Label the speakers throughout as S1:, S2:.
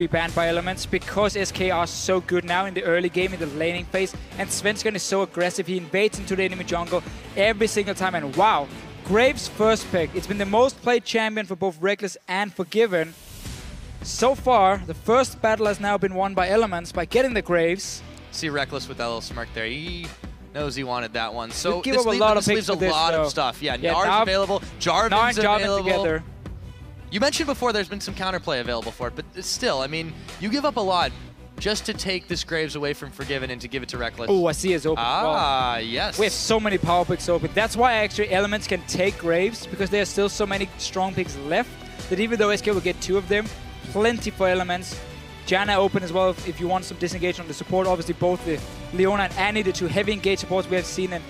S1: be banned by Elements because SK are so good now in the early game, in the laning phase, and Svenskeren is so aggressive. He invades into the enemy jungle every single time, and wow, Graves first pick. It's been the most played champion for both Rekkles and Forgiven. So far, the first battle has now been won by Elements by getting the Graves.
S2: See Rekkles with that little smirk there. He knows he wanted that one. So
S1: give up a lot of
S2: leaves a lot of stuff. Yeah, Nar's available, Jarvan's available.
S1: Together.
S2: You mentioned before there's been some counterplay available for it, but still, I mean, you give up a lot just to take this Graves away from Forgiven and to give it to Rekkles.
S1: Oh, Azir is open.
S2: Ah, yes.
S1: We have so many power picks open. That's why actually Elements can take Graves, because there are still so many strong picks left that even though SK will get 2 of them, plenty for Elements. Janna open as well if you want some disengage on the support. Obviously both the Leona and Ahri, the 2 heavy engage supports we have seen. And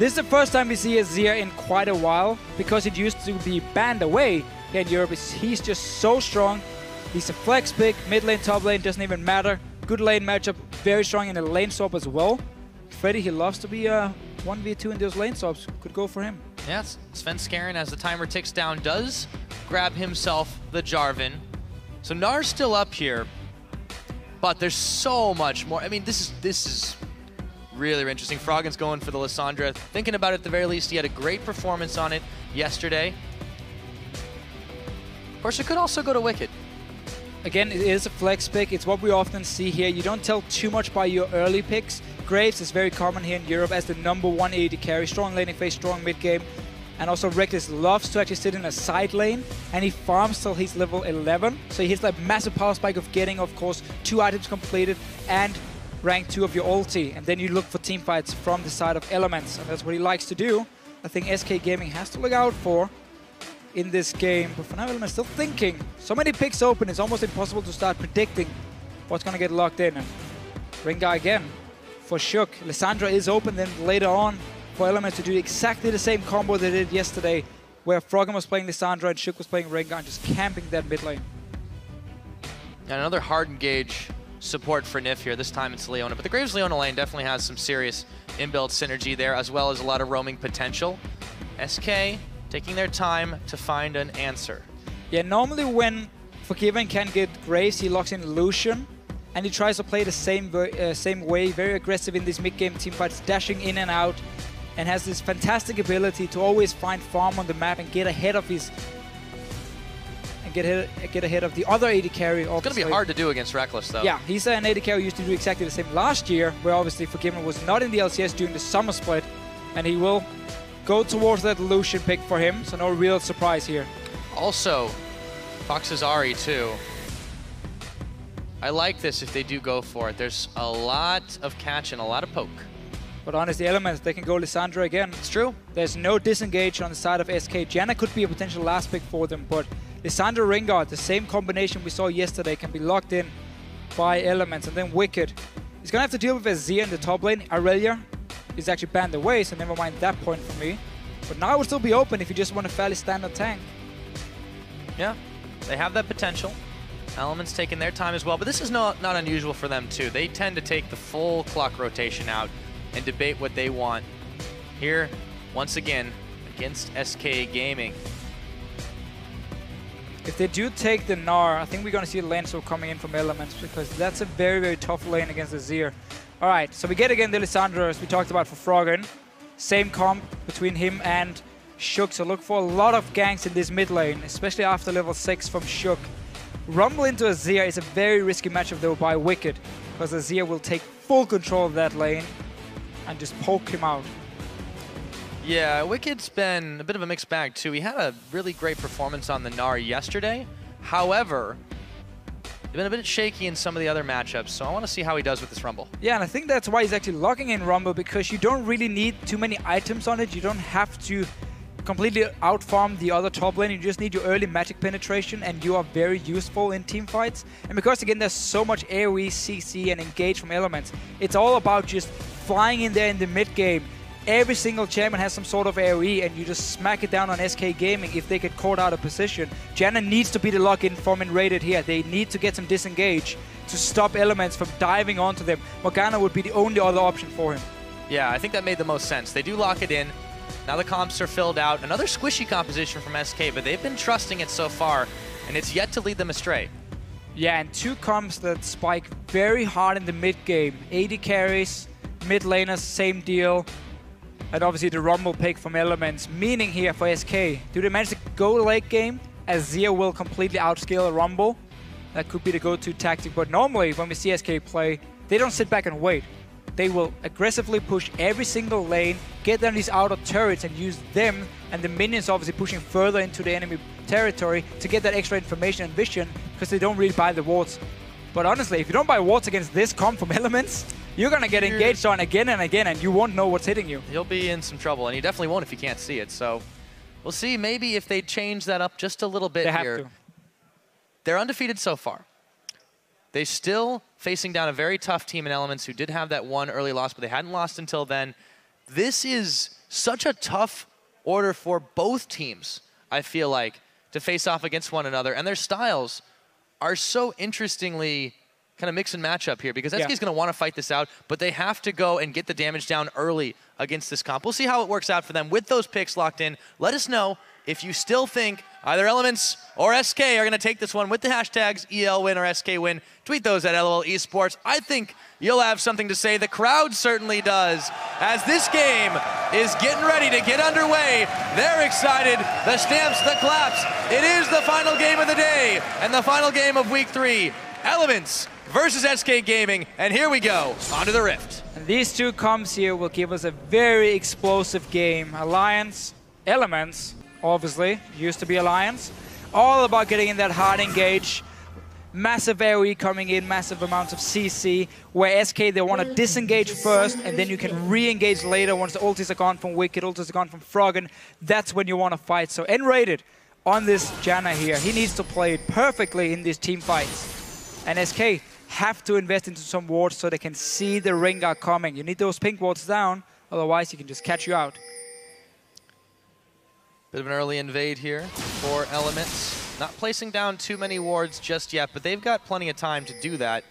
S1: this is the first time we see Azir in quite a while, because it used to be banned away here in Europe. He's just so strong. He's a flex pick, mid lane, top lane, doesn't even matter. Good lane matchup, very strong in the lane swap as well. Freddy, he loves to be 1v2 in those lane swaps. Could go for him.
S2: Yes, Svenskeren, as the timer ticks down, does grab himself the Jarvan. So Nar's still up here, but there's so much more. I mean, this is really interesting. Froggen's going for the Lissandra. Thinking about it at the very least, he had a great performance on it yesterday. Of course, it could also go to Wickd.
S1: Again, it is a flex pick. It's what we often see here. You don't tell too much by your early picks. Graves is very common here in Europe as the #1 AD carry. Strong laning phase, strong mid game. And also Rekkles loves to actually sit in a side lane, and he farms till he's level 11. So he hits that massive power spike of getting, of course, 2 items completed and rank 2 of your ulti. And then you look for team fights from the side of Elements. And that's what he likes to do. I think SK Gaming has to look out for in this game. But for now, Elements still thinking. So many picks open, it's almost impossible to start predicting what's going to get locked in. And Rengar again for Shook. Lissandra is open, then later on for Elements to do exactly the same combo they did yesterday, where Froggen was playing Lissandra and Shook was playing Rengar and just camping that mid lane.
S2: And another hard engage support for Nyph here. This time it's Leona, but the Graves Leona lane definitely has some serious inbuilt synergy there, as well as a lot of roaming potential. SK taking their time to find an answer.
S1: Yeah, normally when Forgiven can get Graves, he locks in Lucian, and he tries to play the same way, very aggressive in these mid-game teamfights, dashing in and out, and has this fantastic ability to always find farm on the map and get ahead of his get ahead of the other AD carry.
S2: It's going to be hard to do against Rekkles, though.
S1: Yeah, he's an AD carry who used to do exactly the same last year, where obviously Forgiven was not in the LCS during the summer split, and he will go towards that Lucian pick for him, so no real surprise here.
S2: Also, Fox's Ahri too. I like this if they do go for it. There's a lot of catch and a lot of poke.
S1: But honestly, Elements, they can go Lissandra again.
S2: It's true.
S1: There's no disengage on the side of SK. Janna could be a potential last pick for them, but Lissandra Rengar, the same combination we saw yesterday, can be locked in by Elements. And then Wickd. He's going to have to deal with Azir in the top lane. Aurelia is actually banned away, so never mind that point for me. But now it will still be open if you just want a fairly standard tank.
S2: Yeah, they have that potential. Elements taking their time as well, but this is not unusual for them too. They tend to take the full clock rotation out and debate what they want. Here, once again, against SK Gaming.
S1: If they do take the Gnar, I think we're going to see a lane swap coming in from Elements, because that's a very, very tough lane against Azir. Alright, so we get again the Lissandra, as we talked about for Froggen. Same comp between him and Shook, so look for a lot of ganks in this mid lane, especially after level 6 from Shook. Rumble into Azir is a very risky matchup though by Wickd, because Azir will take full control of that lane and just poke him out.
S2: Yeah, Wicked's been a bit of a mixed bag too. He had a really great performance on the Gnar yesterday. However, he's been a bit shaky in some of the other matchups, so I want to see how he does with this Rumble.
S1: Yeah, and I think that's why he's actually locking in Rumble, because you don't really need too many items on it. You don't have to completely outfarm the other top lane. You just need your early magic penetration, and you are very useful in team fights. And because again there's so much AoE, CC and engage from Elements, it's all about just flying in there in the mid game. Every single champion has some sort of AoE, and you just smack it down on SK Gaming if they get caught out of position. Janna needs to be the lock-in from nRated here. They need to get some disengage to stop Elements from diving onto them. Morgana would be the only other option for him.
S2: Yeah, I think that made the most sense. They do lock it in. Now the comps are filled out. Another squishy composition from SK, but they've been trusting it so far, and it's yet to lead them astray.
S1: Yeah, and two comps that spike very hard in the mid game. AD carries, mid laners, same deal. And obviously the Rumble pick from Elements. Meaning here for SK, do they manage to go late game? Azir will completely outscale a Rumble. That could be the go-to tactic. But normally when we see SK play, they don't sit back and wait. They will aggressively push every single lane, get down these outer turrets and use them, and the minions obviously pushing further into the enemy territory to get that extra information and vision, because they don't really buy the wards. But honestly, if you don't buy wards against this comp from Elements, you're gonna get engaged on again and again, and you won't know what's hitting you.
S2: You'll be in some trouble, and you definitely won't if you can't see it. So we'll see maybe if they change that up just a little bit here.
S1: They have to.
S2: They're undefeated so far. They're still facing down a very tough team in Elements who did have that one early loss, but they hadn't lost until then. This is such a tough order for both teams, I feel like, to face off against one another. And their styles are so interestingly kind of mix and match up here, because SK is going to want to fight this out, but they have to go and get the damage down early against this comp. We'll see how it works out for them with those picks locked in. Let us know if you still think either Elements or SK are going to take this one with the hashtags ELWin or SKWin. Tweet those at LOL Esports. I think you'll have something to say. The crowd certainly does. As this game is getting ready to get underway, they're excited. The stamps, the claps. It is the final game of the day and the final game of Week 3. Elements versus SK Gaming. And here we go, onto the Rift.
S1: And these two comps here will give us a very explosive game. Alliance, Elements, obviously, used to be Alliance. All about getting in that hard engage. Massive AoE coming in, massive amounts of CC, where SK, they want to disengage first, and then you can re-engage later once the ultis are gone from Wickd, ultis are gone from Froggen. That's when you want to fight. So nRated on this Janna here. He needs to play it perfectly in these team fights. And SK have to invest into some wards so they can see the Rengar coming. You need those pink wards down, otherwise he can just catch you out.
S2: Bit of an early invade here for Elements. Not placing down too many wards just yet, but they've got plenty of time to do that.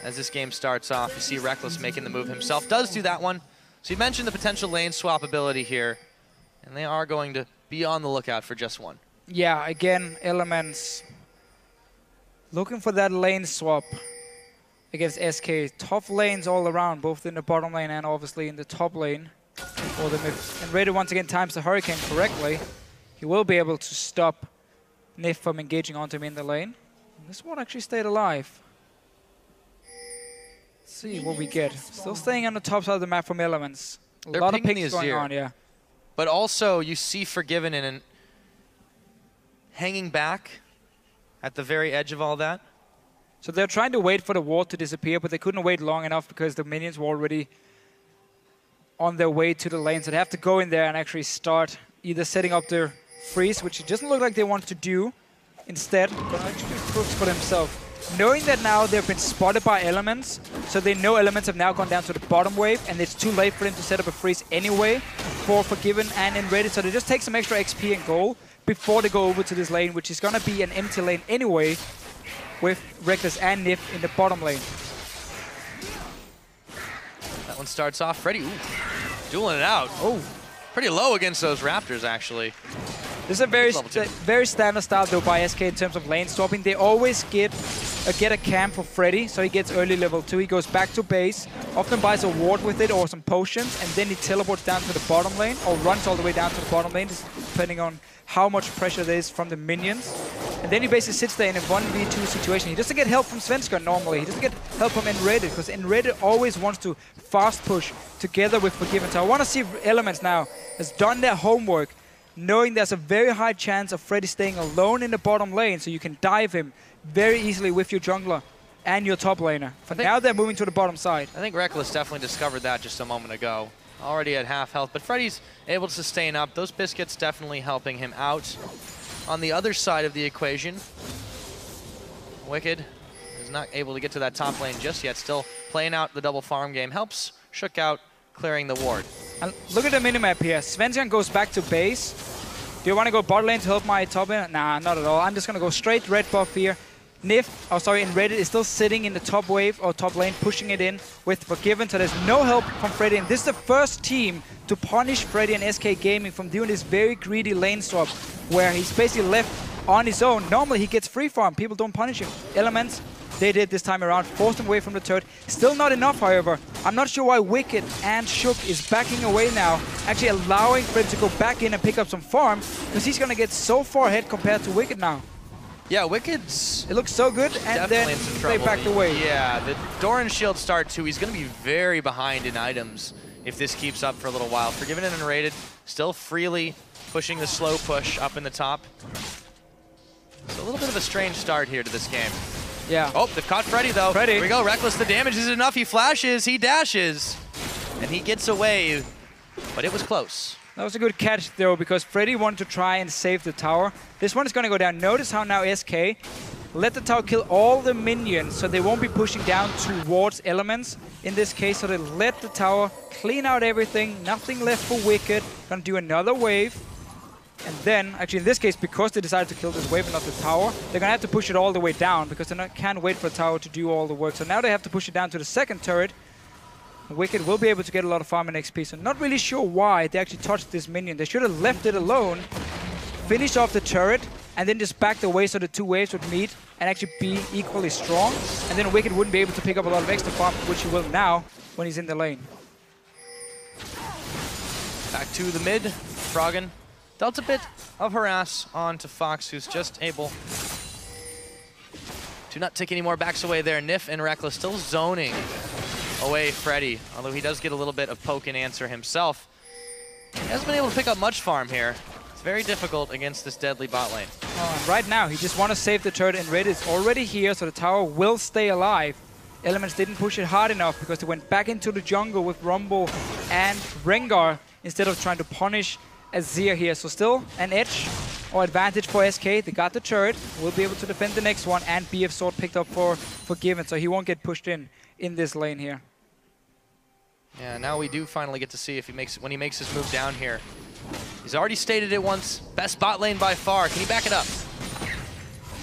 S2: As this game starts off, you see Rekkles making the move himself. Does do that one. So you mentioned the potential lane swap ability here, and they are going to be on the lookout for just one.
S1: Yeah, again, Elements looking for that lane swap against SK. Tough lanes all around, both in the bottom lane and obviously in the top lane. For them, if nRated once again times the Hurricane correctly, he will be able to stop Nyph from engaging onto him in the lane. And this one actually stayed alive. Let's see what we get. Still staying on the top side of the map from Elements. A lot of pings going on, yeah.
S2: But also, you see Forgiven and hanging back at the very edge of all that.
S1: So they're trying to wait for the ward to disappear, but they couldn't wait long enough because the minions were already on their way to the lane. So they have to go in there and actually start either setting up their freeze, which it doesn't look like they want to do. Instead, gonna actually crooks for themselves. Knowing that now they've been spotted by Elements, so they know Elements have now gone down to the bottom wave, and it's too late for them to set up a freeze anyway for Forgiven and nRated. So they just take some extra XP and gold before they go over to this lane, which is gonna be an empty lane anyway, with Rekkles and Nyph in the bottom lane.
S2: That one starts off. Freddy, dueling it out. Oh, pretty low against those Raptors, actually.
S1: This is a very standard style though by SK in terms of lane swapping. They always get a camp for Freddy, so he gets early level 2. He goes back to base, often buys a ward with it or some potions, and then he teleports down to the bottom lane or runs all the way down to the bottom lane, depending on how much pressure there is from the minions. And then he basically sits there in a 1v2 situation. He doesn't get help from Svenskeren normally. He doesn't get help from nRated, because nRated always wants to fast push together with Forgiven. So I want to see if Elements now has done their homework, knowing there's a very high chance of Freddy staying alone in the bottom lane, so you can dive him very easily with your jungler and your top laner. For now, they're moving to the bottom side.
S2: I think Rekkles definitely discovered that just a moment ago. Already at half health, but Freddy's able to sustain up. Those biscuits definitely helping him out. On the other side of the equation, Wickd is not able to get to that top lane just yet. Still playing out the double farm game. Helps Shook out, clearing the ward.
S1: And look at the minimap here. Svenskeren goes back to base. Do you want to go bot lane to help my top lane? Nah, not at all. I'm just going to go straight red buff here. nRated is still sitting in the top wave or top lane, pushing it in with Forgiven, so there's no help from Freddy. And this is the first team to punish Freddy and SK Gaming from doing this very greedy lane swap, where he's basically left on his own. Normally he gets free farm, people don't punish him. Elements, they did this time around, forced him away from the turret. Still not enough, however. I'm not sure why Wickd and Shook is backing away now, actually allowing Fred to go back in and pick up some farm, because he's going to get so far ahead compared to Wickd now.
S2: Yeah, Wicked's...
S1: It looks so good, and then they backed away.
S2: Yeah, the Doran shield start too. He's going to be very behind in items if this keeps up for a little while. Forgiven and nRated, still freely pushing the slow push up in the top. It's a little bit of a strange start here to this game.
S1: Yeah.
S2: Oh, they've caught Freddy though.
S1: Freddy.
S2: Here we go, Rekkles, the damage isn't enough. He flashes, he dashes, and he gets away, but it was close.
S1: That was a good catch though, because Freddy wanted to try and save the tower. This one is going to go down. Notice how now SK let the tower kill all the minions, so they won't be pushing down towards elements in this case. So they let the tower clean out everything, nothing left for Wickd. Gonna do another wave. And then, actually in this case, because they decided to kill this wave and not the tower, they're gonna have to push it all the way down, because they can't wait for the tower to do all the work. So now they have to push it down to the second turret. Wickd will be able to get a lot of farm and XP, so not really sure why they actually touched this minion. They should have left it alone, finished off the turret, and then just backed away so the two waves would meet and actually be equally strong. And then Wickd wouldn't be able to pick up a lot of extra farm, which he will now when he's in the lane.
S2: Back to the mid, Froggen dealt a bit of harass onto Fox, who's just able to not take any more backs away there. Nyph and Rekkles still zoning away Freddy, although he does get a little bit of poke and answer himself. He hasn't been able to pick up much farm here. It's very difficult against this deadly bot lane.
S1: And right now, he just wants to save the turret, and Red is already here, so the tower will stay alive. Elements didn't push it hard enough because they went back into the jungle with Rumble and Rengar instead of trying to punish Azir here. So still an edge or advantage for SK. They got the turret, will be able to defend the next one, and BF Sword picked up for Forgiven, so he won't get pushed in this lane here.
S2: Yeah, now we do finally get to see if when he makes his move down here. He's already stated it once, best bot lane by far. Can he back it up?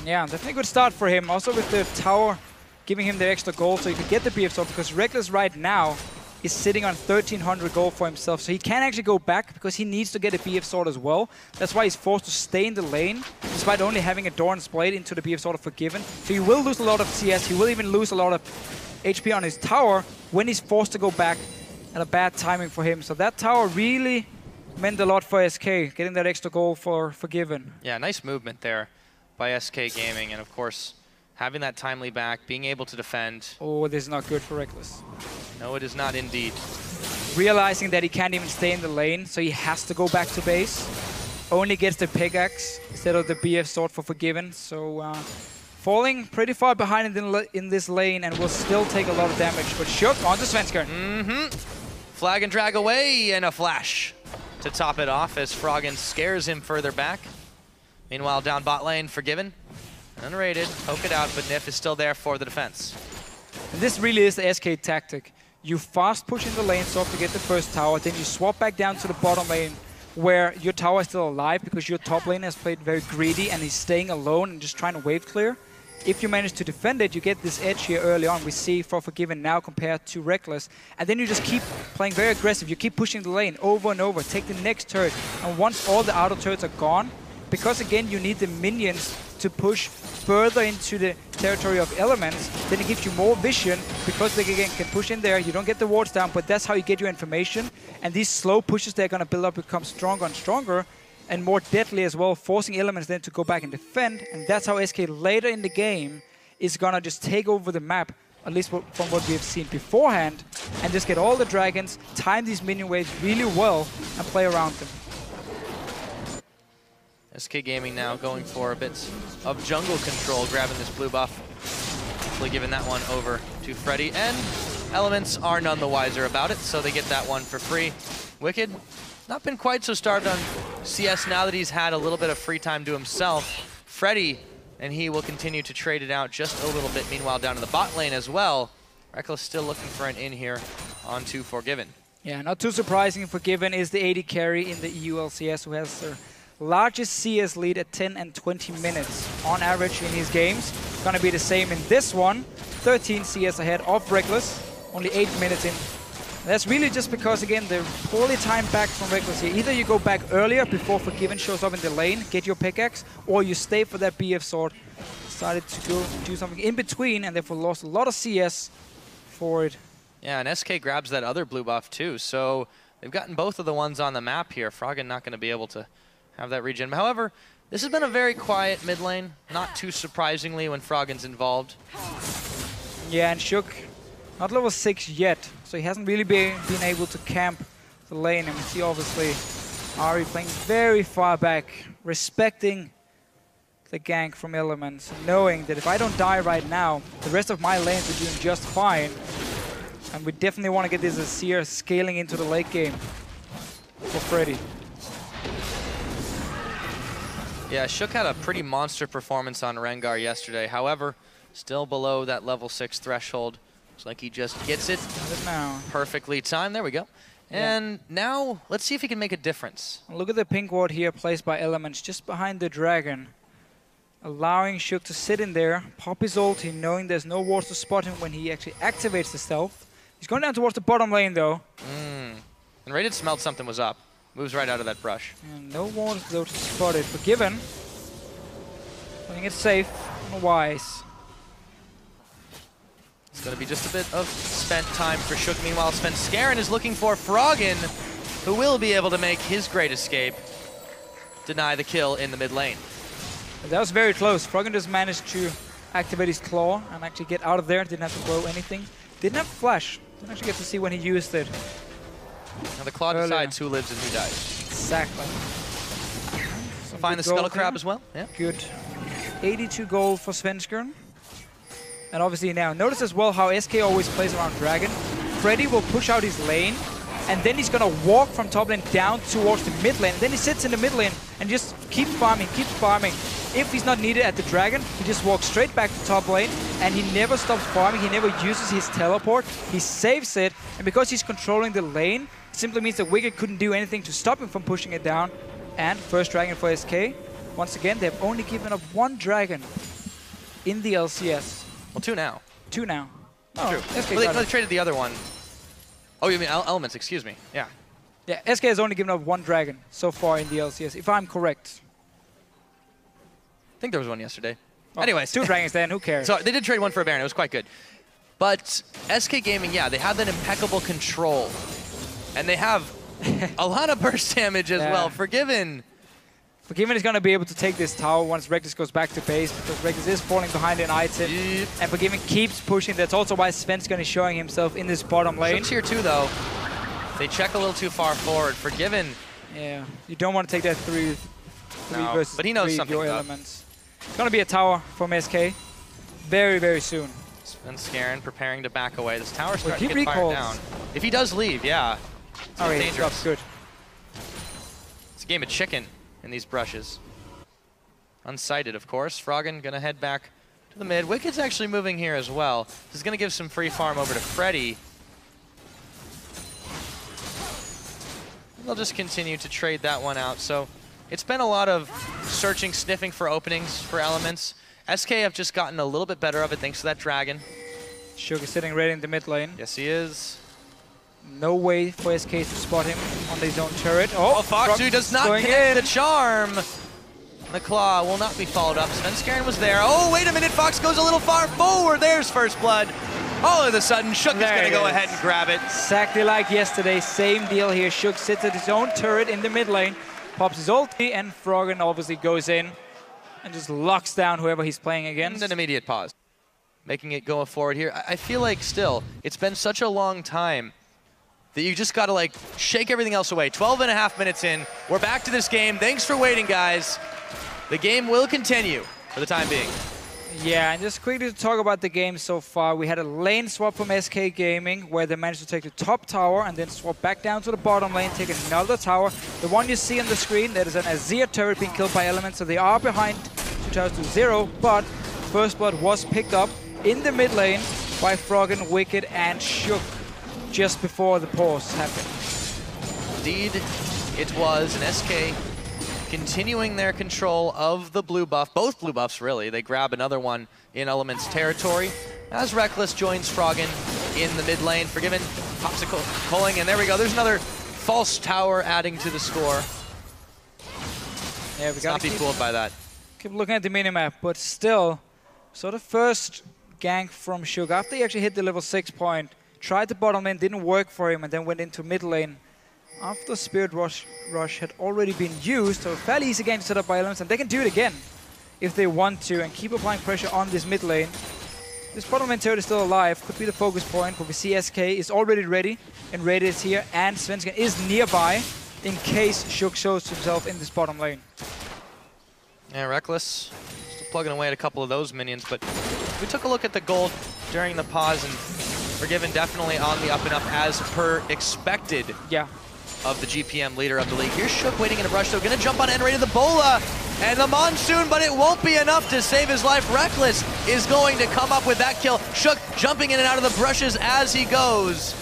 S1: Yeah, definitely a good start for him. Also with the tower giving him the extra gold so he could get the BF Sword, because Rekkles right now is sitting on 1,300 gold for himself. So he can actually go back because he needs to get a BF Sword as well. That's why he's forced to stay in the lane, despite only having a Doran's Blade into the BF Sword of Forgiven. So he will lose a lot of CS. He will even lose a lot of HP on his tower when he's forced to go back, and a bad timing for him. So that tower really meant a lot for SK, getting that extra goal for Forgiven.
S2: Yeah, nice movement there by SK Gaming, and of course, having that timely back, being able to defend.
S1: Oh, this is not good for Rekkles.
S2: No, it is not indeed.
S1: Realizing that he can't even stay in the lane, so he has to go back to base. Only gets the pickaxe instead of the BF Sword for Forgiven. So falling pretty far behind in this lane, and will still take a lot of damage. But Shook onto Svenskeren.
S2: Flag and drag away, and a flash to top it off as Froggen scares him further back. Meanwhile, down bot lane, Forgiven. nRated, poke it out, but Nyph is still there for the defense.
S1: And this really is the SK tactic. You fast push in the lane swap to get the first tower, then you swap back down to the bottom lane where your tower is still alive because your top lane has played very greedy and he's staying alone and just trying to wave clear. If you manage to defend it, you get this edge here early on. We see for Forgiven now compared to Rekkles. And then you just keep playing very aggressive. You keep pushing the lane over and over. Take the next turret. And once all the outer turrets are gone, because again you need the minions to push further into the territory of elements, then it gives you more vision because they again can push in there. You don't get the wards down, but that's how you get your information. And these slow pushes they're going to build up become stronger and stronger and more deadly as well, forcing elements then to go back and defend. And that's how SK later in the game is going to just take over the map, at least from what we have seen beforehand, and just get all the dragons, time these minion waves really well, and play around them.
S2: SK Gaming now going for a bit of jungle control, grabbing this blue buff. Hopefully giving that one over to Freddy, and Elements are none the wiser about it, so they get that one for free. Wickd, not been quite so starved on CS now that he's had a little bit of free time to himself. Freddy, and he will continue to trade it out just a little bit. Meanwhile, down in the bot lane as well, Rekkles still looking for an in here onto Forgiven.
S1: Yeah, not too surprising. Forgiven is the AD carry in the EU LCS who has the largest CS lead at 10 and 20 minutes on average in his games. Gonna be the same in this one. 13 CS ahead of Rekkles, only 8 minutes in That's really just because, again, the poorly timed back from Rekkles here. Either you go back earlier before Forgiven shows up in the lane, get your pickaxe, or you stay for that BF sword. Decided to go do something in between, and therefore lost a lot of CS for it.
S2: Yeah, and SK grabs that other blue buff too, so they've gotten both of the ones on the map here. Froggen not going to be able to have that regen. However, this has been a very quiet mid lane, not too surprisingly when Froggen's involved.
S1: Yeah, and Shook, not level 6 yet, so he hasn't really been able to camp the lane. And we see obviously Ahri playing very far back, respecting the gank from Elements, knowing that if I don't die right now, the rest of my lanes are doing just fine. And we definitely want to get this Azir scaling into the late game for Freddy.
S2: Yeah, Shook had a pretty monster performance on Rengar yesterday. However, still below that level 6 threshold. Looks like he just gets it
S1: now.
S2: Perfectly timed. There we go. And now, let's see if he can make a difference.
S1: Look at the pink ward here placed by Elements just behind the dragon. Allowing Shook to sit in there, pop his ulti, knowing there's no wards to spot him when he actually activates the stealth. He's going down towards the bottom lane though.
S2: nRated smelled something was up. Moves right out of that brush.
S1: And no wards though to spot it. Forgiven. Playing it safe and wise.
S2: It's going to be just a bit of spent time for Shook. Meanwhile, Svenskeren is looking for Froggen, who will be able to make his great escape. Deny the kill in the mid lane.
S1: That was very close. Froggen just managed to activate his claw and actually get out of there. Didn't have to blow anything. Didn't have flash. Didn't actually get to see when he used it.
S2: Now the claw decides who lives and who dies.
S1: Exactly.
S2: Find the Scuttle Crab as well. Yeah.
S1: Good. 82 gold for Svenskeren. And obviously now, notice as well how SK always plays around Dragon. Freddy will push out his lane, and then he's gonna walk from top lane down towards the mid lane. And then he sits in the mid lane and just keeps farming, keeps farming. If he's not needed at the Dragon, he just walks straight back to top lane, and he never stops farming, he never uses his teleport, he saves it, and because he's controlling the lane, it simply means that Wickd couldn't do anything to stop him from pushing it down. And first Dragon for SK. Once again, they've only given up one Dragon in the LCS.
S2: Well, 2 now.
S1: 2 now.
S2: Oh, true. Well, they traded the other one. Oh, you mean Elements, excuse me. Yeah.
S1: Yeah, SK has only given up one Dragon so far in the LCS, if I'm correct.
S2: I think there was one yesterday.
S1: Well,
S2: anyways.
S1: 2 Dragons then, who cares?
S2: So they did trade one for a Baron. It was quite good. But SK Gaming, yeah, they have that impeccable control. And they have a lot of burst damage as well. Forgiven is going to be able to take this tower once Rekkles goes back to base, because Rekkles is falling behind an item. And Forgiven keeps pushing. That's also why Svenskeren is showing himself in this bottom lane. Shook's here too, though. They check a little too far forward. Forgiven.
S1: Yeah, you don't want to take that 3 versus
S2: but he knows
S1: 3
S2: something
S1: your
S2: though.
S1: Elements. It's going to be a tower from SK very, very soon.
S2: Svenskeren preparing to back away. This tower's starting to get
S1: recalls.
S2: fired down. If he does leave, yeah. It's dangerous.
S1: Good.
S2: It's a game of chicken in these brushes. Unsighted, of course. Froggen gonna head back to the mid. Wicked's actually moving here as well. This is gonna give some free farm over to Freddy. They'll just continue to trade that one out. So it's been a lot of searching, sniffing for openings for Elements. SK have just gotten a little bit better of it thanks to that Dragon.
S1: Shook is sitting right in the mid lane.
S2: Yes, he is.
S1: No way for SK to spot him on his own turret. Oh,
S2: Foxu does not connect the charm. The claw will not be followed up. Svenskeren was there. Oh, wait a minute. Fox goes a little far forward. There's first blood. All of a sudden, Shook is going to go ahead and grab it.
S1: Exactly like yesterday. Same deal here. Shook sits at his own turret in the mid lane, pops his ulti, and Froggen obviously goes in and just locks down whoever he's playing against.
S2: And an immediate pause. Making it go forward here. I feel like still, it's been such a long time that you just got to like shake everything else away. 12.5 minutes in. We're back to this game. Thanks for waiting, guys. The game will continue for the time being.
S1: Yeah, and just quickly to talk about the game so far, we had a lane swap from SK Gaming where they managed to take the top tower and then swap back down to the bottom lane, take another tower. The one you see on the screen, that is an Azir turret being killed by Elements, so they are behind 2 towers to 0, but first blood was picked up in the mid lane by Froggen, Wickd, and Shook just before the pause happened.
S2: Indeed, it was an SK continuing their control of the blue buff. Both blue buffs, really. They grab another one in Elements territory as Rekkles joins Froggen in the mid lane. Froggen popsicling, and there we go. There's another false tower adding to the score.
S1: Yeah, we gotta
S2: not be fooled by that.
S1: Keep looking at the minimap, but still, so the first gank from Shook, after he actually hit the level 6 point, tried the bottom lane, didn't work for him, and then went into mid lane. After Spirit Rush had already been used, so a fairly easy game to set up by Elements, and they can do it again if they want to, and keep applying pressure on this mid lane. This bottom lane turret is still alive, could be the focus point, but we see SK is already ready, and nRated is here, and Svenskeren is nearby in case Shook shows himself in this bottom lane.
S2: Yeah, Rekkles still plugging away at a couple of those minions, but we took a look at the gold during the pause, and Froggen definitely on the up and up as per expected.
S1: Yeah.
S2: Of the GPM leader of the league. Here's Shook waiting in a brush, though, gonna jump on nRated the Bola and the Monsoon, but it won't be enough to save his life. Rekkles is going to come up with that kill. Shook jumping in and out of the brushes as he goes.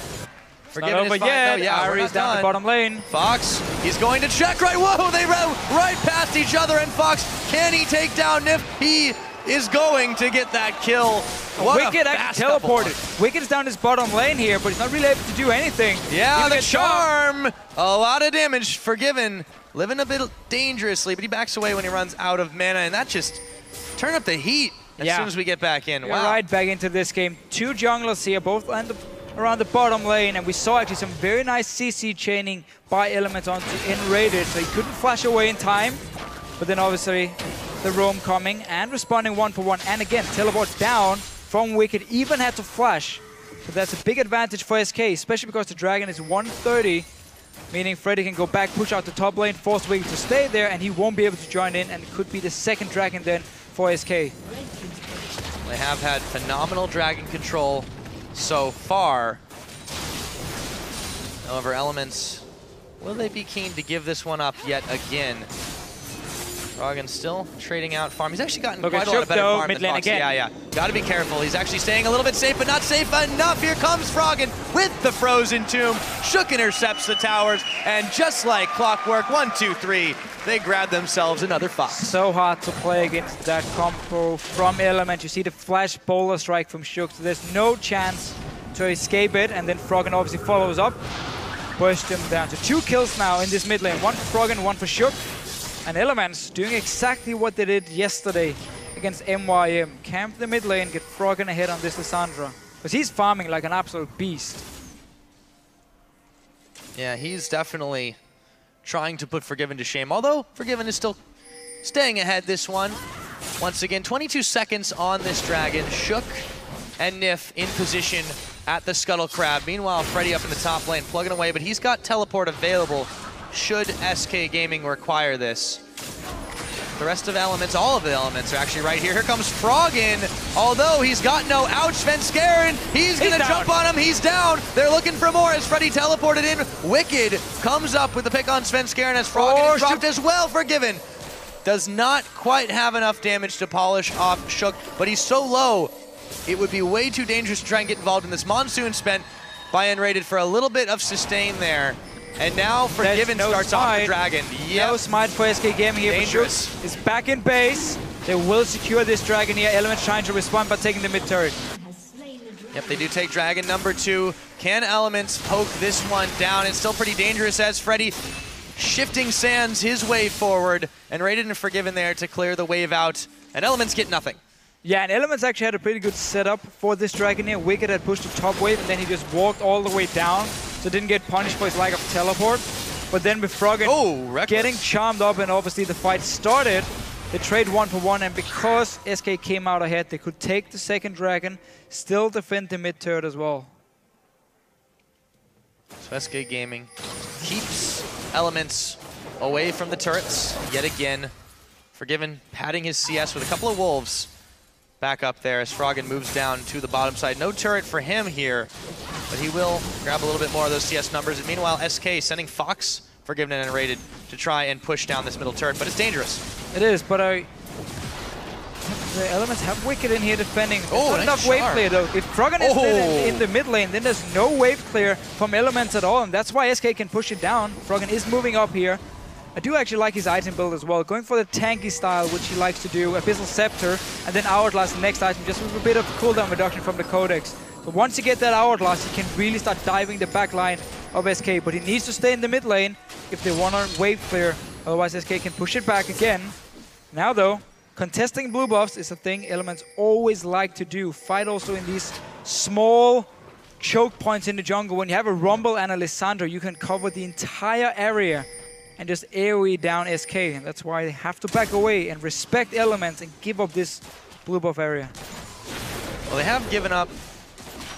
S1: Froggen is fine, though. Yeah, Ahri's down the bottom lane.
S2: Fox, he's going to check right. Whoa, they ran right past each other, and Fox, can he take down Nyph? He is going to get that kill.
S1: Wickd actually teleported. Wickd is down his bottom lane here, but he's not really able to do anything.
S2: Yeah, the charm. A lot of damage. Froggen living a bit dangerously, but he backs away when he runs out of mana, and that just turned up the heat as soon as we get back in.
S1: Wow. Right back into this game. Two junglers here, both around the bottom lane, and we saw actually some very nice CC chaining by Elements onto nRated, so he couldn't flash away in time, but then obviously the roam coming and responding 1-for-1, and again, teleport down from Wickd, even had to flash. So that's a big advantage for SK, especially because the dragon is 130, meaning Freddy can go back, push out the top lane, force Wickd to stay there, and he won't be able to join in, and it could be the second dragon then for SK.
S2: They have had phenomenal dragon control so far. However, Elements, will they be keen to give this one up yet again? Froggen still trading out farm. He's actually gotten quite a lot of better farm than Fox. Yeah. Got to be careful. He's actually staying a little bit safe, but not safe enough. Here comes Froggen with the Frozen Tomb. Shook intercepts the towers, and just like clockwork, 1, 2, 3, they grab themselves another Fox.
S1: So hard to play against that combo from Element. You see the flash bowler strike from Shook, so there's no chance to escape it, and then Froggen obviously follows up. Pushed him down to 2 kills now in this mid lane. 1 for Froggen, 1 for Shook. And Elements doing exactly what they did yesterday against MYM. Camp the mid lane, get Froggen ahead on this Lissandra. Because he's farming like an absolute beast.
S2: Yeah, he's definitely trying to put Froggen to shame. Although Froggen is still staying ahead this one. Once again, 22 seconds on this dragon. Shook and Nyph in position at the Scuttle Crab. Meanwhile, Freddy up in the top lane, plugging away, but he's got teleport available should SK Gaming require this. The rest of Elements, all of the Elements are actually right here. Here comes Froggen, although he's got no ouch. Svenskeren, he's gonna jump on him, he's down. They're looking for more as Freddy teleported in. Wickd comes up with the pick on Svenskeren as Froggen is dropped as well. Froggen does not quite have enough damage to polish off Shook, but he's so low, it would be way too dangerous to try and get involved in this. Monsoon spent by nRated for a little bit of sustain there. And now Froggen starts off the dragon.
S1: Yep. No smite for SK Gaming here.
S2: Dangerous.
S1: Is back in base. They will secure this dragon here. Elements trying to respond by taking the mid turret.
S2: Yep, they do take dragon number 2. Can Elements poke this one down? It's still pretty dangerous as Freddy shifting sands his way forward. And nRated and Froggen there to clear the wave out. And Elements get nothing.
S1: Yeah, and Elements actually had a pretty good setup for this dragon here. Wickd had pushed the top wave, and then he just walked all the way down. So didn't get punished for his lack of teleport. But then with Froggen getting charmed up, and obviously the fight started, they trade 1-for-1, and because SK came out ahead, they could take the second dragon, still defend the mid turret as well.
S2: So SK Gaming keeps Elements away from the turrets yet again. Froggen padding his CS with a couple of wolves back up there as Froggen moves down to the bottom side. No turret for him here, but he will grab a little bit more of those CS numbers. And meanwhile, SK sending Fox, Froggen and nRated, to try and push down this middle turret, but it's dangerous.
S1: It is, but the Elements have Wickd in here defending. Not enough wave clear though. If Froggen is in the mid lane, then there's no wave clear from Elements at all, and that's why SK can push it down. Froggen is moving up here. I do actually like his item build as well, going for the tanky style, which he likes to do, Abyssal Scepter, and then Hourglass the next item, just with a bit of cooldown reduction from the Codex. But once you get that Hourglass, he can really start diving the back line of SK, but he needs to stay in the mid lane if they want to wave clear, otherwise SK can push it back again. Now though, contesting blue buffs is a thing Elements always like to do. Fight also in these small choke points in the jungle. When you have a Rumble and a Lissandra, you can cover the entire area and just AoE down SK. And that's why they have to back away and respect Elements and give up this blue buff area.
S2: Well, they have given up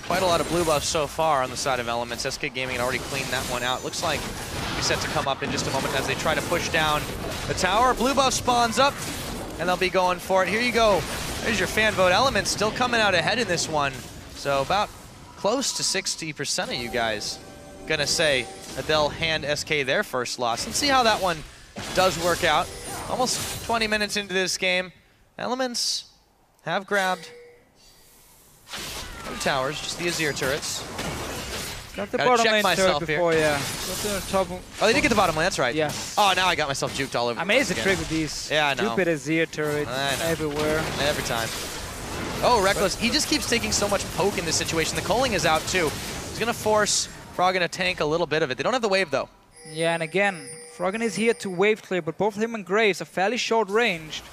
S2: quite a lot of blue buffs so far on the side of Elements. SK Gaming had already cleaned that one out. Looks like he's set to come up in just a moment as they try to push down the tower. Blue buff spawns up, and they'll be going for it. Here you go. There's your fan vote. Elements still coming out ahead in this one. So about close to 60% of you guys gonna say that they'll hand SK their first loss. Let's see how that one does work out. Almost 20 minutes into this game, Elements have grabbed no towers, just the Azir turrets.
S1: Got the bottom lane turret before,
S2: here.
S1: yeah. Got the top.
S2: Oh, they did get the bottom lane, that's right.
S1: Yeah.
S2: Oh, now I got myself juked all over.
S1: I mean, it's a trick with these stupid Azir turrets everywhere.
S2: Every time. Oh, Rekkles, he just keeps taking so much poke in this situation. The culling is out too. He's gonna force Froggen to tank a little bit of it. They don't have the wave though.
S1: Yeah, and again, Froggen is here to wave clear, but both him and Graves are fairly short ranged,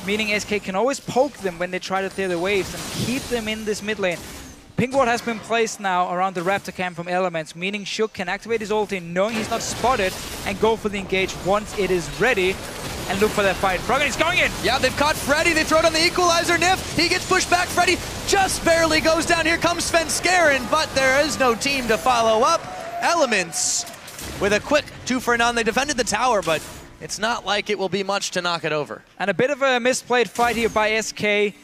S1: meaning SK can always poke them when they try to clear the waves and keep them in this mid lane. Pink ward has been placed now around the Raptor camp from Elements, meaning Shook can activate his ulti knowing he's not spotted and go for the engage once it is ready and look for that fight. Froggen is going in!
S2: Yeah, they've caught Freddy, they throw it on the equalizer. Nyph, he gets pushed back. Freddy just barely goes down. Here comes Svenskeren, but there is no team to follow up. Elements with a quick 2-for-none. They defended the tower, but it's not like it will be much to knock it over.
S1: And a bit of a misplayed fight here by SK.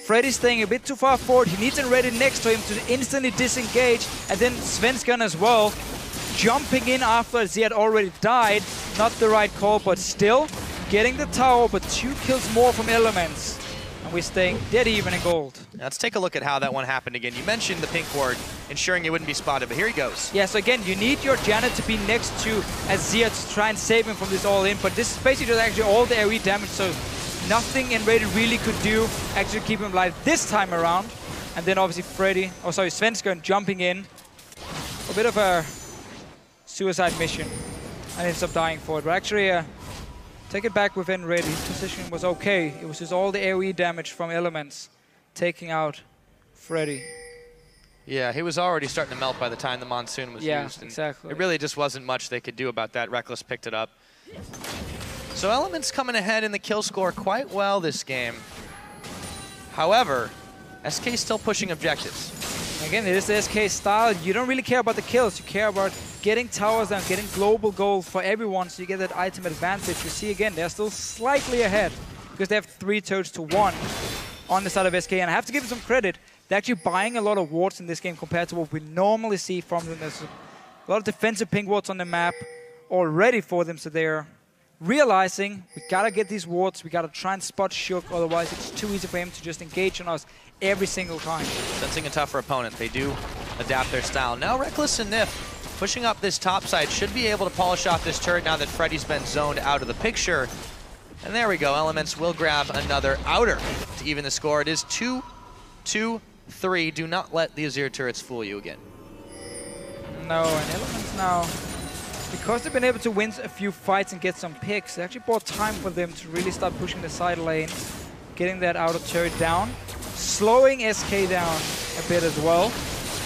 S1: Freddy's staying a bit too far forward. He needs nRated next to him to instantly disengage. And then Svenskeren as well, jumping in after Azir had already died. Not the right call, but still getting the tower, but 2 kills more from Elements. And we're staying dead even in gold.
S2: Now let's take a look at how that one happened again. You mentioned the pink ward, ensuring it wouldn't be spotted, but here he goes.
S1: Yeah, so again, you need your Janna to be next to Azir to try and save him from this all-in, but this is basically just actually all the AoE damage, so nothing nRated really could do actually keep him alive this time around. And then obviously Svenskeren jumping in. A bit of a suicide mission and ends up dying for it. But actually, take it back with nRated. His position was okay. It was just all the AoE damage from Elements taking out Freddy.
S2: Yeah, he was already starting to melt by the time the Monsoon was used. And
S1: exactly.
S2: It really just wasn't much they could do about that. Rekkles picked it up. So Elements coming ahead in the kill score quite well this game. However, SK still pushing objectives.
S1: Again, it is the SK style. You don't really care about the kills. You care about getting towers down, getting global gold for everyone so you get that item advantage. You see again, they're still slightly ahead because they have 3 turrets to 1 on the side of SK. And I have to give them some credit. They're actually buying a lot of wards in this game compared to what we normally see from them. There's a lot of defensive pink wards on the map already for them, so they're realizing we gotta get these wards, we gotta try and spot Shook, otherwise it's too easy for him to just engage on us every single time.
S2: Sensing a tougher opponent, they do adapt their style. Now Rekkles and Nyph pushing up this top side should be able to polish off this turret now that Freddy's been zoned out of the picture. And there we go, Elements will grab another outer to even the score. It is 2-2-3. Do not let the Azir turrets fool you again.
S1: No, and Elements now, because they've been able to win a few fights and get some picks, it actually bought time for them to really start pushing the side lane, getting that outer turret down, slowing SK down a bit as well.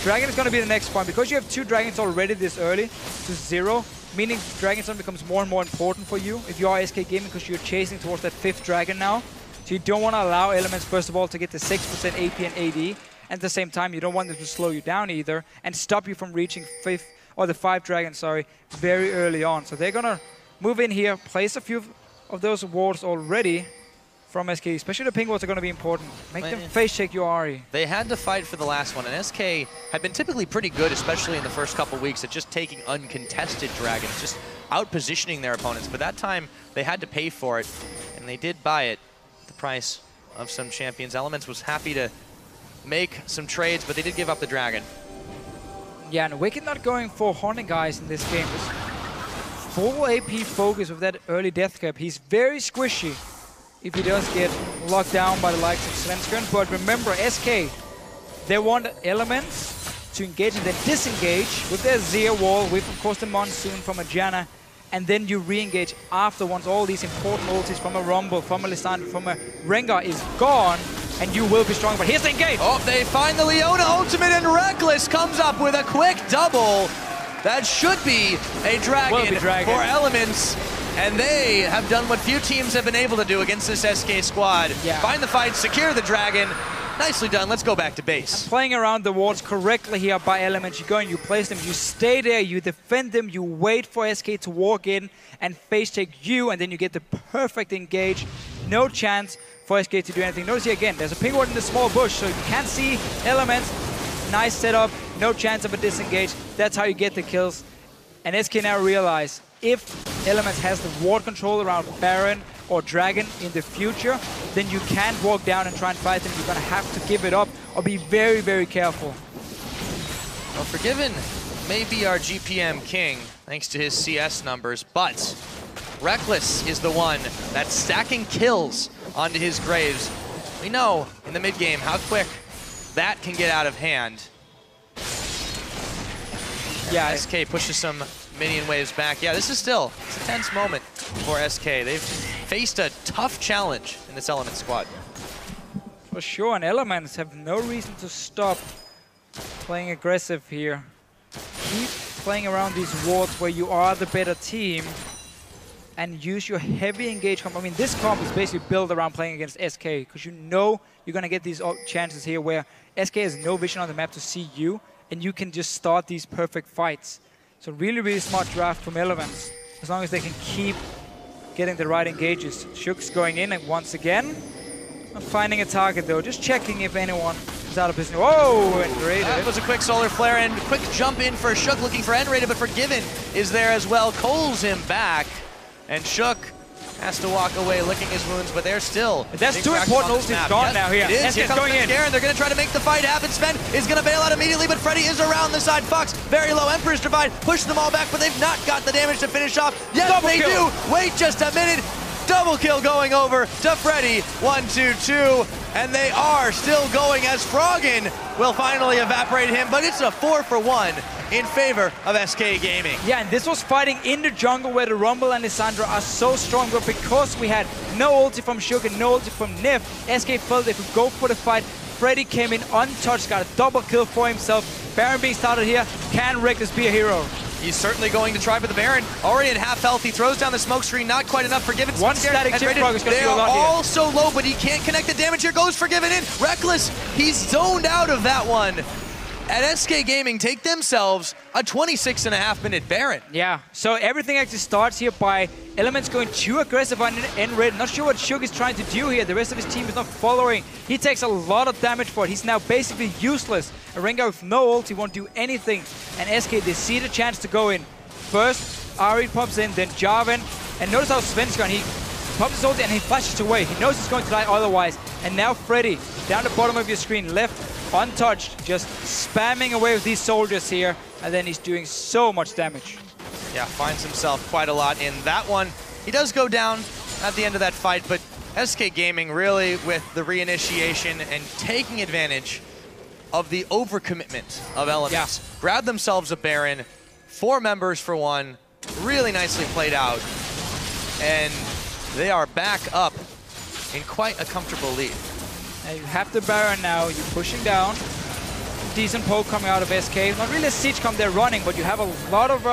S1: Dragon is going to be the next point. Because you have 2 dragons already this early to 0, meaning Dragon Stone becomes more and more important for you if you are SK Gaming, because you're chasing towards that 5th dragon now. So you don't want to allow Elements, first of all, to get the 6% AP and AD. At the same time, you don't want them to slow you down either and stop you from reaching the 5 dragons, very early on. So they're gonna move in here, place a few of those wards already from SK. Especially the pink wards are gonna be important. Make them face check your Ahri.
S2: They had to fight for the last one, and SK had been typically pretty good, especially in the first couple weeks, at just taking uncontested dragons, just out-positioning their opponents. But that time, they had to pay for it, and they did buy it at the price of some champions. Elements was happy to make some trades, but they did give up the dragon.
S1: Yeah, and Wickd not going for Haunting Guys in this game. full AP focus with that early death cap. He's very squishy if he does get locked down by the likes of Svenskeren. But remember, SK, they want elements to engage and then disengage with their Azir wall, with of course the Monsoon from a Janna, and then you re-engage after once all these important ultis from a Rumble, from a Lissandra, from a Rengar is gone, and you will be strong. But here's the engage!
S2: Oh, they find the Leona ultimate, and Rekkles comes up with a quick double. That should be a dragon for elements, and they have done what few teams have been able to do against this SK squad.
S1: Yeah.
S2: Find the fight, secure the dragon. Nicely done. Let's go back to base.
S1: Playing around the wards correctly here by elements. You go and you place them, you stay there, you defend them, you wait for SK to walk in and face take you, and then you get the perfect engage. No chance for SK to do anything. Notice here again, there's a ping ward in the small bush, so you can't see elements. Nice setup, no chance of a disengage. That's how you get the kills. And SK now realize if elements has the ward control around Baron or Dragon in the future, then you can't walk down and try and fight them. You're going to have to give it up or be very, very careful.
S2: Well, Froggen may be our GPM king thanks to his CS numbers, but Rekkles is the one that's stacking kills onto his Graves. We know in the mid game how quick that can get out of hand.
S1: Yeah,
S2: SK pushes some minion waves back. Yeah, this is still it's a tense moment for SK. They've faced a tough challenge in this Element squad.
S1: for sure, and elements have no reason to stop playing aggressive here. Keep playing around these wards where you are the better team and use your heavy engage comp. I mean, this comp is basically built around playing against SK, because you know you're going to get these chances here where SK has no vision on the map to see you, and you can just start these perfect fights. So really, really smart draft from Elements, as long as they can keep getting the right engages. Shook's going in, and once again, not finding a target though, just checking if anyone is out of position. Whoa, nRated.
S2: That was a quick solar flare and quick jump in for Shook, looking for nRated, but Froggen is there as well. Coles him back, and Shook has to walk away licking his wounds, but they're still...
S1: That's too important. Ulti's gone now here.
S2: It is. Here comes Svenskeren. They're going to try to make the fight happen. Sven is going to bail out immediately, but Freddy is around the side. Fox, very low. Emperor's Divide, push them all back, but they've not got the damage to finish off. Yes, double they kill. Do. Wait just a minute. Double kill going over to Freddy. 1-2-2. And they are still going as Froggen will finally evaporate him, but it's a 4-for-1 in favor of SK Gaming.
S1: Yeah, and this was fighting in the jungle where the Rumble and Lissandra are so strong, but because we had no ulti from Shook and no ulti from Nyph, SK felt they could go for the fight. Freddy came in untouched, got a double kill for himself. Baron being started here. Can Rekkles be a hero?
S2: He's certainly going to try for the Baron. Already at half health, he throws down the smoke screen, not quite enough. Forgiven.
S1: One static chip frog is going to do a lot here.
S2: They are all so low, but he can't connect the damage. Here goes Forgiven in. Rekkles, he's zoned out of that one. At SK Gaming, take themselves a 26.5-minute Baron.
S1: Yeah, so everything actually starts here by Elements going too aggressive on nRated. Not sure what Shook is trying to do here. The rest of his team is not following. He takes a lot of damage for it. He's now basically useless. A Rengar with no ult, he won't do anything. And SK, they see the chance to go in. First, Ahri pops in, then Jarvan. And notice how Svenskeren, he pops his ulti and he flashes away. He knows he's going to die otherwise. And now Freddy, down the bottom of your screen, left, untouched, just spamming away with these soldiers here, and then he's doing so much damage.
S2: Yeah, finds himself quite a lot in that one. He does go down at the end of that fight, but SK Gaming really with the reinitiation and taking advantage of the overcommitment of Elements. Yeah. Grab themselves a Baron, 4 members for 1, really nicely played out, and they are back up in quite a comfortable lead.
S1: You have the Baron now, you're pushing down. Decent poke coming out of SK. Not really a siege comp they're running, but you have a lot of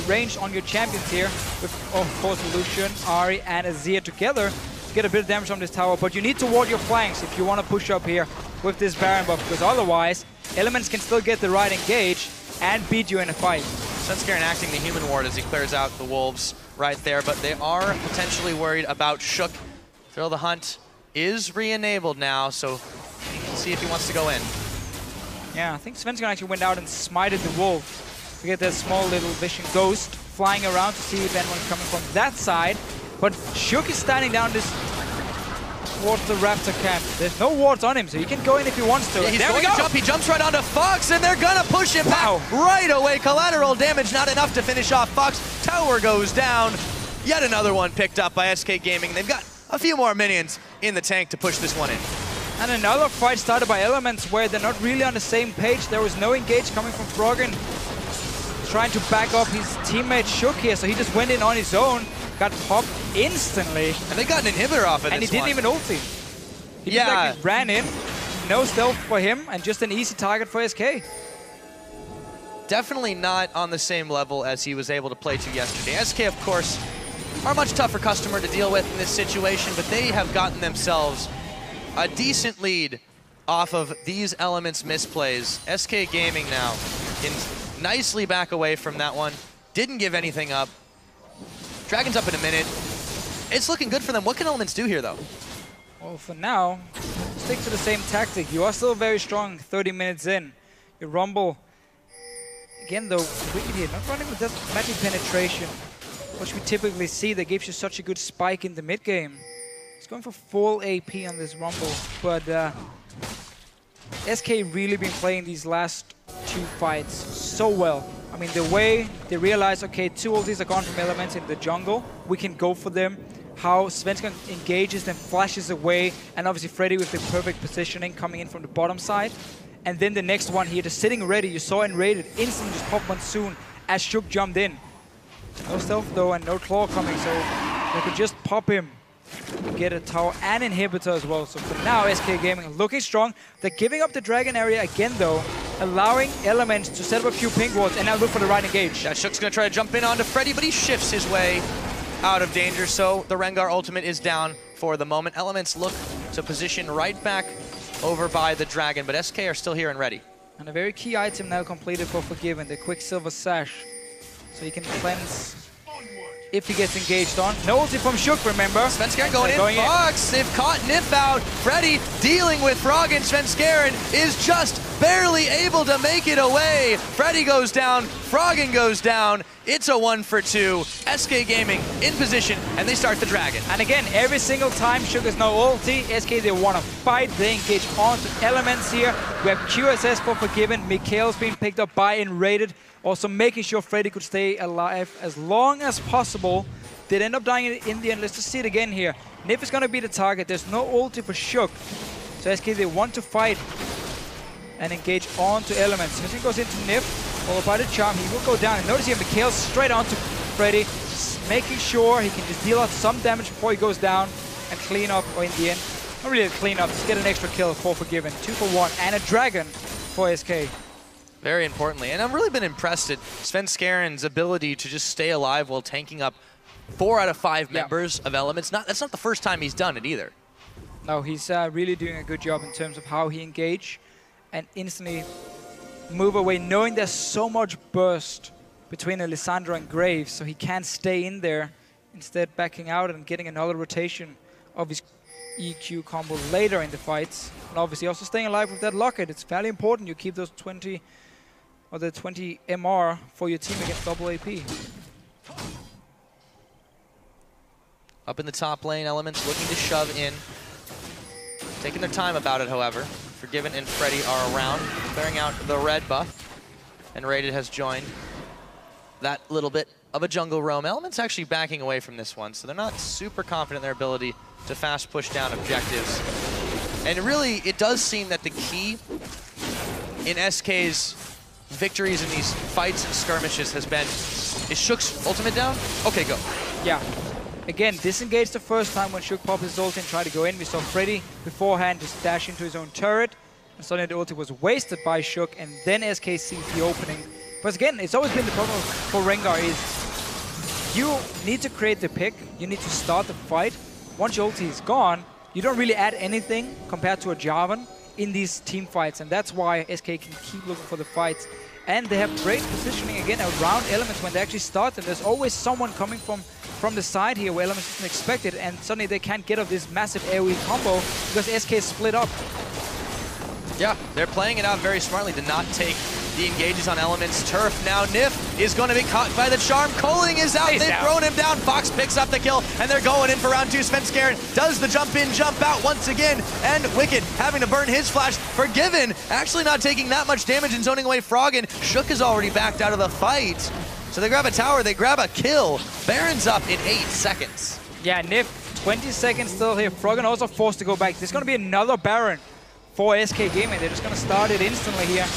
S1: range on your champions here. With, of course, Lucian, Ahri, and Azir together to get a bit of damage on this tower. But you need to ward your flanks if you want to push up here with this Baron buff, because otherwise, Elements can still get the right engage and beat you in a fight.
S2: Svenskeren acting the human ward as he clears out the wolves right there, but they are potentially worried about Shook. Thrill the Hunt is re-enabled now, so you can see if he wants to go in.
S1: Yeah, I think Svenskeren actually went out and smited the wolf to get that small little vision ghost flying around to see if anyone's coming from that side. But Shook is standing down this towards the Raptor camp. There's no wards on him, so he can go in if he wants to.
S2: Yeah, he's
S1: there
S2: going
S1: we go.
S2: to jump. He jumps right onto Fox, and they're going to push him back right away. Collateral damage, not enough to finish off Fox. Tower goes down. Yet another one picked up by SK Gaming. They've got a few more minions in the tank to push this one in.
S1: And another fight started by Elements where they're not really on the same page. There was no engage coming from Froggen. Trying to back up his teammate Shook here, so he just went in on his own. Got popped instantly.
S2: And they got an inhibitor off of this one.
S1: And he didn't even ulti. He just like ran in. No stealth for him, and just an easy target for SK.
S2: Definitely not on the same level as he was able to play to yesterday. SK, of course, are a much tougher customer to deal with in this situation, but they have gotten themselves a decent lead off of these Elements misplays. SK Gaming now can nicely back away from that one. Didn't give anything up. Dragon's up in a minute. It's looking good for them. What can Elements do here, though?
S1: Well, for now, stick to the same tactic. You are still very strong 30 minutes in. You rumble. Again, though, Wickd here, not running with that magic penetration, which we typically see that gives you such a good spike in the mid game. He's going for full AP on this rumble, but SK really been playing these last two fights so well. I mean, the way they realize, okay, two ultis are gone from Elements in the jungle, we can go for them. How Svenskeren engages them, flashes away, and obviously Freddy with the perfect positioning coming in from the bottom side. And then the next one here, just sitting ready. You saw nRated instantly just pop one soon as Shook jumped in. No stealth though, and no claw coming, so they could just pop him. Get a tower and inhibitor as well. So for now, SK Gaming looking strong. They're giving up the dragon area again though, allowing Elements to set up a few ping wards and now look for the right engage.
S2: Yeah, Shook's gonna try to jump in onto Freddy, but he shifts his way out of danger, so the Rengar ultimate is down for the moment. Elements look to position right back over by the dragon, but SK are still here and ready.
S1: And a very key item now completed for Forgiven, the Quicksilver Sash. So he can cleanse if he gets engaged on. No ulti from Shook, remember?
S2: Svenskeren going in. Fox, they've caught Nyph out. Freddy dealing with Froggen. Svenskeren is just barely able to make it away. Freddy goes down, Froggen goes down. It's a 1 for 2. SK Gaming in position, and they start the dragon.
S1: And again, every single time Shook has no ulti, SK, they want to fight. They engage onto Elements here. We have QSS for Forgiven. Mikhail's being picked up by nRated. Also making sure Freddy could stay alive as long as possible. Did end up dying in the end. Let's just see it again here. Nyph is going to be the target. There's no ulti for Shook. So SK, they want to fight and engage onto Elements. As he goes into Nyph, followed by the charm, he will go down. And notice here, Mikhail straight onto Freddy, making sure he can just deal out some damage before he goes down and clean up, or in the end, not really a clean up, just get an extra kill for Forgiven. 2 for 1, and a dragon for SK.
S2: Very importantly, and I've really been impressed at Svenskeren's ability to just stay alive while tanking up 4 out of 5 members of Elements. That's not the first time he's done it either.
S1: No, he's really doing a good job in terms of how he engage and instantly move away, knowing there's so much burst between Lissandra and Graves, so he can't stay in there, instead backing out and getting another rotation of his EQ combo later in the fights. And obviously also staying alive with that locket. It's fairly important you keep those 20 or the 20 MR for your team against double AP.
S2: Up in the top lane, Elements looking to shove in. Taking their time about it, however. Forgiven and Freddy are around, clearing out the red buff. nRated has joined that little bit of a jungle roam. Elements actually backing away from this one, so they're not super confident in their ability to fast push down objectives. And really, it does seem that the key in SK's victories in these fights and skirmishes has been, is Shook's ultimate down? Okay, go.
S1: Yeah. Again, disengaged the first time when Shook popped his ulti and tried to go in. We saw Freddy beforehand just dash into his own turret. And suddenly the ulti was wasted by Shook, and then SK sees the opening. But again, it's always been the problem for Rengar is you need to create the pick, you need to start the fight. Once your ulti is gone, you don't really add anything compared to a Jarvan in these team fights, and that's why SK can keep looking for the fights. And they have great positioning again around Elements when they actually start them. There's always someone coming from the side here where Elements isn't expected, and suddenly they can't get off this massive AoE combo because SK is split up.
S2: Yeah, they're playing it out very smartly to not take The engages on Elements Turf. Now Nyph is going to be caught by the charm. Coling is out. They've thrown him down. Fox picks up the kill, and they're going in for round 2. Svenskeren does the jump in, jump out once again, and Wickd having to burn his flash. Forgiven, actually not taking that much damage and zoning away Froggen. Shook is already backed out of the fight. So they grab a tower, they grab a kill. Baron's up in 8 seconds.
S1: Yeah, Nyph, 20 seconds still here. Froggen also forced to go back. There's going to be another Baron for SK Gaming. They're just going to start it instantly here.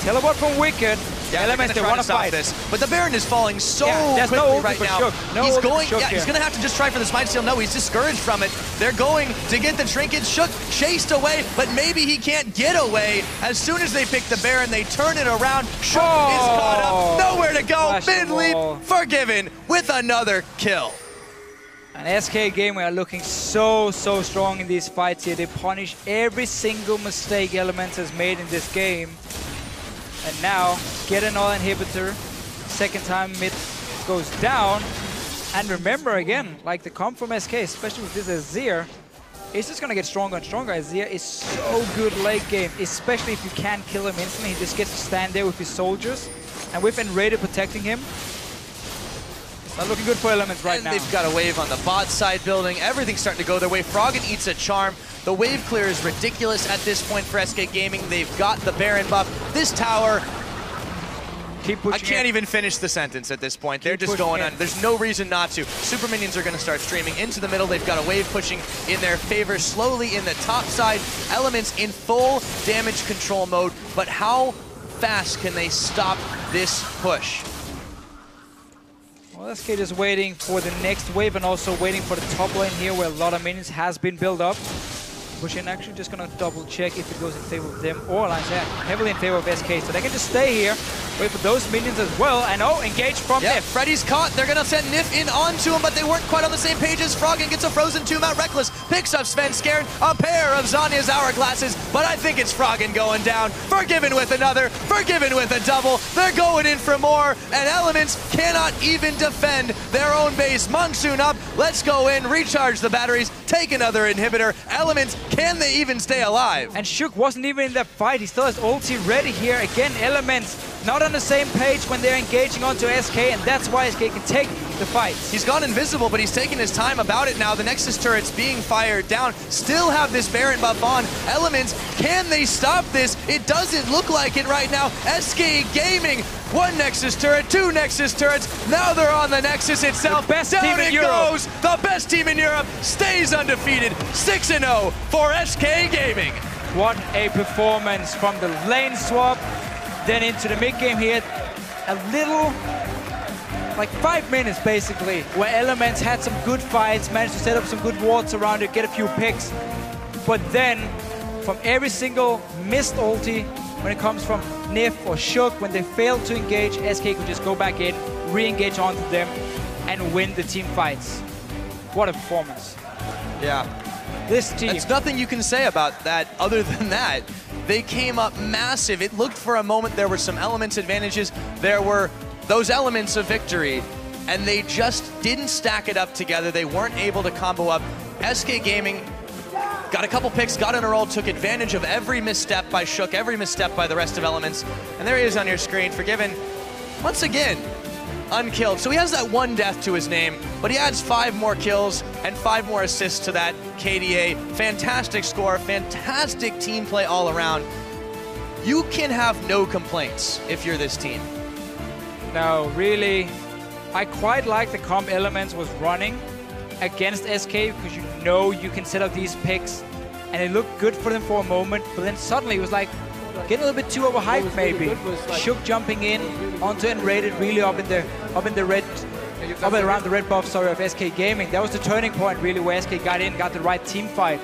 S1: Teleport from Wickd.
S2: Yeah,
S1: Elements, they want to fight
S2: this. But the Baron is falling so
S1: there's
S2: quickly
S1: no
S2: right now. He's going to have to just try for the Smite Steal. No, he's discouraged from it. They're going to get the trinkets. Shook chased away, but maybe he can't get away. As soon as they pick the Baron, they turn it around. Shook is caught up. Nowhere to go. Mid leap. Forgiven with another kill.
S1: And SK Gaming are looking so strong in these fights here. They punish every single mistake Elements has made in this game. And now, get another inhibitor. Second time mid goes down. And remember again, like the comp from SK, especially with this Azir, it's just gonna get stronger and stronger. Azir is so good late game, especially if you can't kill him instantly. He just gets to stand there with his soldiers. And with nRated protecting him, it's not looking good for Elements right now.
S2: They've got a wave on the bot side building. Everything's starting to go their way. Froggen eats a charm. The wave clear is ridiculous at this point for SK Gaming. They've got the Baron buff. This tower, I can't even finish the sentence at this point. They're just going on. There's no reason not to. Super minions are going to start streaming into the middle. They've got a wave pushing in their favor slowly in the top side. Elements in full damage control mode. But how fast can they stop this push?
S1: Well, SK just waiting for the next wave and also waiting for the top lane here where a lot of minions has been built up. Lucian actually just going to double check if it goes in favor of them or Alliance. Yeah, heavily in favor of SK, so they can just stay here, wait for those minions as well, and engage from Nyph.
S2: Freddy's caught. They're going to send Nyph in onto him, but they weren't quite on the same page as Froggen. Gets a frozen tomb out. Rekkles picks up Svenskeren, a pair of Zanya's hourglasses, but I think it's Froggen going down. Forgiven with another, forgiven with a double. They're going in for more, and Elements cannot even defend their own base. Monsoon up. Let's go in, recharge the batteries, take another inhibitor. Elements, can they even stay alive?
S1: And Shook wasn't even in that fight. He still has ulti ready here. Again, Elements not on the same page when they're engaging onto SK, and that's why SK can take the fight.
S2: He's gone invisible, but he's taking his time about it now. The Nexus turret's being fired down. Still have this Baron buff on. Elements, can they stop this? It doesn't look like it right now. SK Gaming, 1 Nexus turret, 2 Nexus turrets. Now they're on the Nexus itself.
S1: The best
S2: down
S1: team in
S2: it
S1: Europe
S2: goes. The best team in Europe stays undefeated. 6-0 for SK Gaming.
S1: What a performance from the lane swap. Then into the mid game here, a little, like 5 minutes basically, where Elements had some good fights, managed to set up some good wards around it, get a few picks. But then, from every single missed ulti, when it comes from Nyph or Shook, when they failed to engage, SK could just go back in, re-engage onto them, and win the team fights. What a performance.
S2: Yeah.
S1: This team.
S2: There's nothing you can say about that other than that. They came up massive. It looked for a moment there were some Elements advantages. There were those elements of victory, and they just didn't stack it up together. They weren't able to combo up. SK Gaming got a couple picks, got in a roll, took advantage of every misstep by Shook, every misstep by the rest of Elements. And there he is on your screen, Forgiven, once again, unkilled. So he has that 1 death to his name, but he adds 5 more kills and 5 more assists to that KDA. Fantastic score, fantastic team play all around. You can have no complaints if you're this team.
S1: No, really, I quite like the comp Elements was running against SK because you know you can set up these picks and it looked good for them for a moment, but then suddenly it was like getting a little bit too overhyped maybe. Shook jumping in onto nRated, really up around the red buff, sorry, of SK Gaming. That was the turning point really where SK got in, got the right team fight.